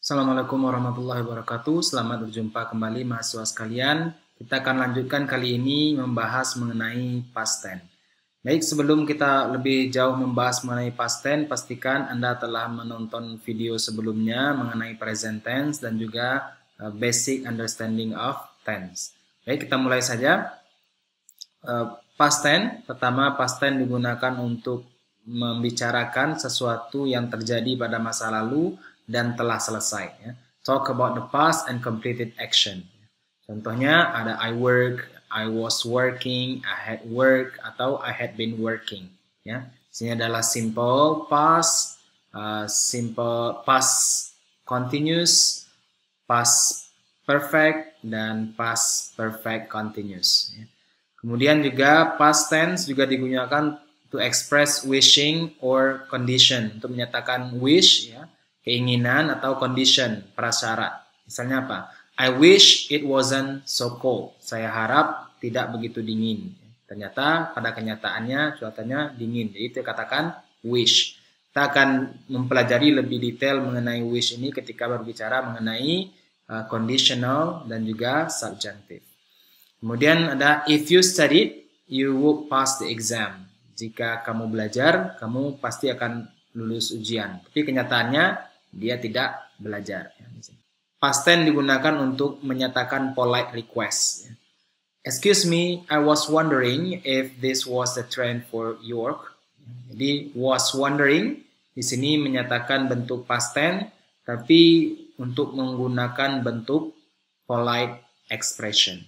Assalamualaikum warahmatullahi wabarakatuh. Selamat berjumpa kembali mahasiswa sekalian. Kita akan lanjutkan kali ini membahas mengenai past tense. Baik, sebelum kita lebih jauh membahas mengenai past tense, pastikan Anda telah menonton video sebelumnya mengenai present tense dan juga basic understanding of tense. Baik, kita mulai saja. Past tense, pertama past tense digunakan untuk membicarakan sesuatu yang terjadi pada masa lalu dan telah selesai. Ya. Talk about the past and completed action. Contohnya ada I work, I was working, I had work, atau I had been working. Ya. Sini adalah simple past, simple past continuous, past perfect, dan past perfect continuous. Ya. Kemudian juga past tense juga digunakan to express wishing or condition, untuk menyatakan wish, ya, keinginan, atau condition, prasyarat. Misalnya apa? I wish it wasn't so cold. Saya harap tidak begitu dingin. Ternyata pada kenyataannya cuacanya dingin. Jadi itu katakan wish. Kita akan mempelajari lebih detail mengenai wish ini ketika berbicara mengenai conditional dan juga subjunctive. Kemudian ada if you studied, you would pass the exam. Jika kamu belajar, kamu pasti akan lulus ujian. Tapi kenyataannya dia tidak belajar. Past tense digunakan untuk menyatakan polite request. Excuse me, I was wondering if this was the trend for York. Jadi was wondering di sini menyatakan bentuk past tense, tapi untuk menggunakan bentuk polite expression.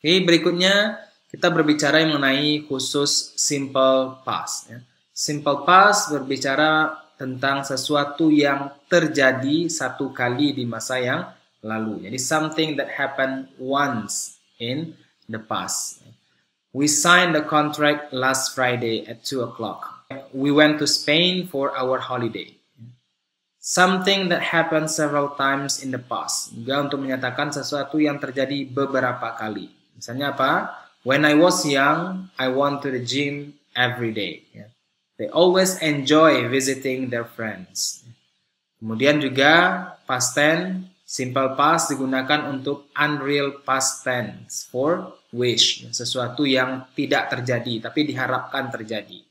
Oke, berikutnya kita berbicara mengenai khusus simple past. Simple past berbicara tentang sesuatu yang terjadi satu kali di masa yang lalu. Jadi something that happened once in the past. We signed the contract last Friday at 2 o'clock. We went to Spain for our holiday. Something that happened several times in the past. Juga untuk menyatakan sesuatu yang terjadi beberapa kali. Misalnya apa? When I was young, I went to the gym every day. They always enjoy visiting their friends. Kemudian juga past tense, simple past digunakan untuk unreal past tense for wish. Sesuatu yang tidak terjadi, tapi diharapkan terjadi.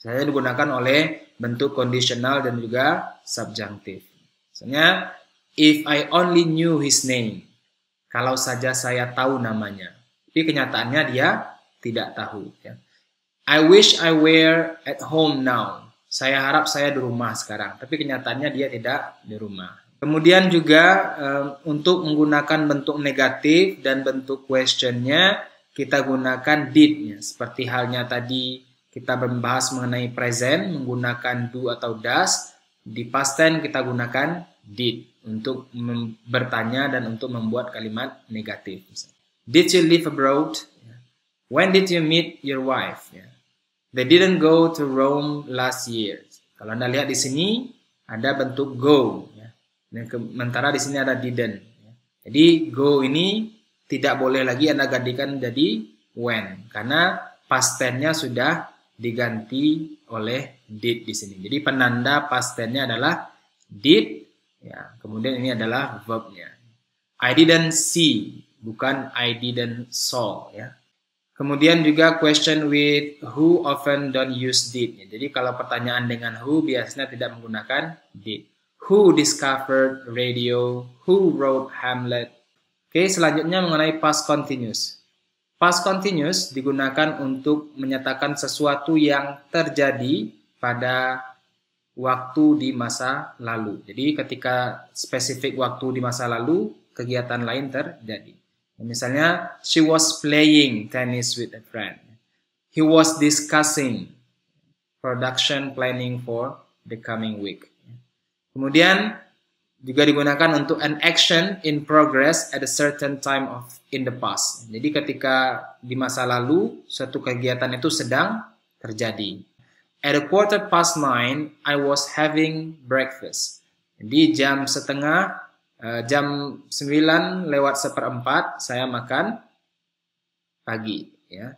Saya digunakan oleh bentuk conditional dan juga subjunctive. Misalnya, if I only knew his name. Kalau saja saya tahu namanya. Tapi kenyataannya dia tidak tahu. I wish I were at home now. Saya harap saya di rumah sekarang. Tapi kenyataannya dia tidak di rumah. Kemudian juga untuk menggunakan bentuk negatif dan bentuk questionnya kita gunakan did. Seperti halnya tadi kita membahas mengenai present menggunakan do atau does. Di past tense kita gunakan did untuk bertanya dan untuk membuat kalimat negatif. Did you live abroad? When did you meet your wife? They didn't go to Rome last year. Kalau Anda lihat di sini ada bentuk go, dan sementara di sini ada didn't. Jadi go ini tidak boleh lagi Anda gantikan jadi when, karena past tense-nya sudah diganti oleh did di sini. Jadi penanda past tense-nya adalah did, ya. Kemudian ini adalah verb-nya. I didn't see, bukan I didn't saw, ya. Kemudian juga question with who often don't use did. Jadi kalau pertanyaan dengan who biasanya tidak menggunakan did. Who discovered radio? Who wrote Hamlet? Oke, selanjutnya mengenai past continuous. Past continuous digunakan untuk menyatakan sesuatu yang terjadi pada waktu di masa lalu. Jadi ketika spesifik waktu di masa lalu, kegiatan lain terjadi. Misalnya, she was playing tennis with a friend. He was discussing production planning for the coming week. Kemudian juga digunakan untuk an action in progress at a certain time in the past. Jadi ketika di masa lalu, suatu kegiatan itu sedang terjadi. At 9:15, I was having breakfast. Jadi jam 9:04 saya makan pagi, ya.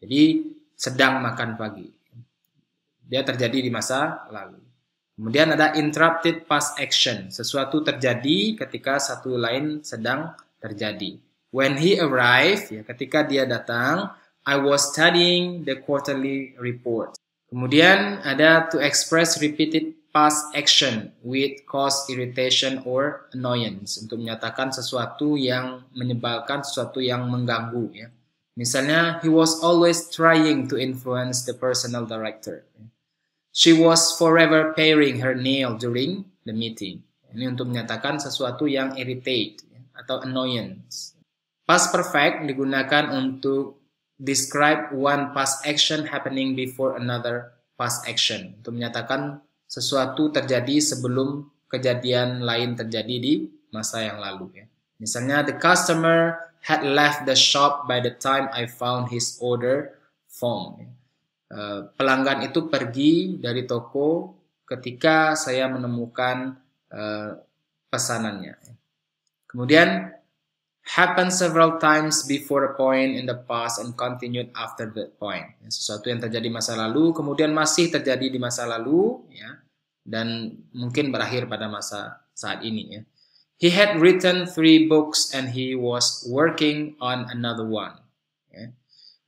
Jadi sedang makan pagi. Dia terjadi di masa lalu. Kemudian ada interrupted past action. Sesuatu terjadi ketika satu lain sedang terjadi. When he arrived, ya, ketika dia datang, I was studying the quarterly report. Kemudian ada to express repeated past action with cause irritation or annoyance. Untuk menyatakan sesuatu yang menyebalkan, sesuatu yang mengganggu. Ya. Misalnya, he was always trying to influence the personal director. She was forever paring her nail during the meeting. Ini untuk menyatakan sesuatu yang irritate atau annoyance. Past perfect digunakan untuk describe one past action happening before another past action. Untuk menyatakan sesuatu terjadi sebelum kejadian lain terjadi di masa yang lalu. Misalnya, the customer had left the shop by the time I found his order form. Pelanggan itu pergi dari toko ketika saya menemukan pesanannya. Kemudian, happened several times before a point in the past and continued after that point. Sesuatu yang terjadi masa lalu, kemudian masih terjadi di masa lalu, ya, dan mungkin berakhir pada masa saat ini. Ya. He had written 3 books and he was working on another one. Ya.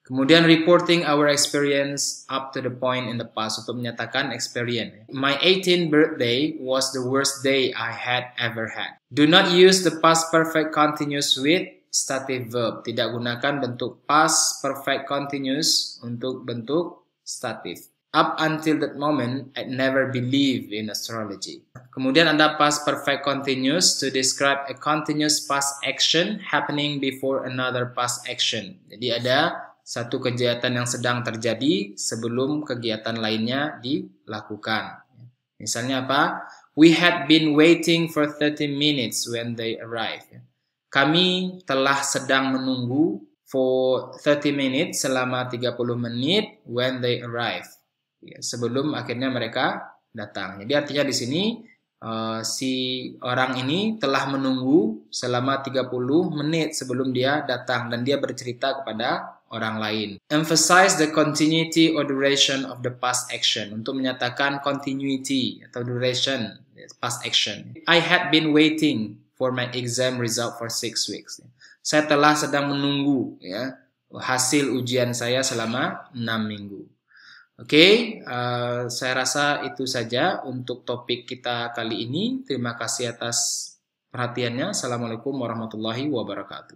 Kemudian reporting our experience up to the point in the past untuk menyatakan experience. My 18th birthday was the worst day I had ever had. Do not use the past perfect continuous with stative verb. Tidak gunakan bentuk past perfect continuous untuk bentuk stative. Up until that moment, I never believed in astrology. Kemudian ada past perfect continuous to describe a continuous past action happening before another past action. Jadi ada satu kegiatan yang sedang terjadi sebelum kegiatan lainnya dilakukan. Misalnya apa? We had been waiting for 30 minutes when they arrived. Kami telah sedang menunggu for 30 minutes selama 30 menit when they arrived. Sebelum akhirnya mereka datang. Jadi artinya di sini si orang ini telah menunggu selama 30 menit sebelum dia datang dan dia bercerita kepada orang lain. Emphasize the continuity or duration of the past action. Untuk menyatakan continuity atau duration past action. I had been waiting for my exam result for 6 weeks. Saya telah sedang menunggu ya hasil ujian saya selama 6 minggu. Oke, saya rasa itu saja untuk topik kita kali ini. Terima kasih atas perhatiannya. Assalamualaikum warahmatullahi wabarakatuh.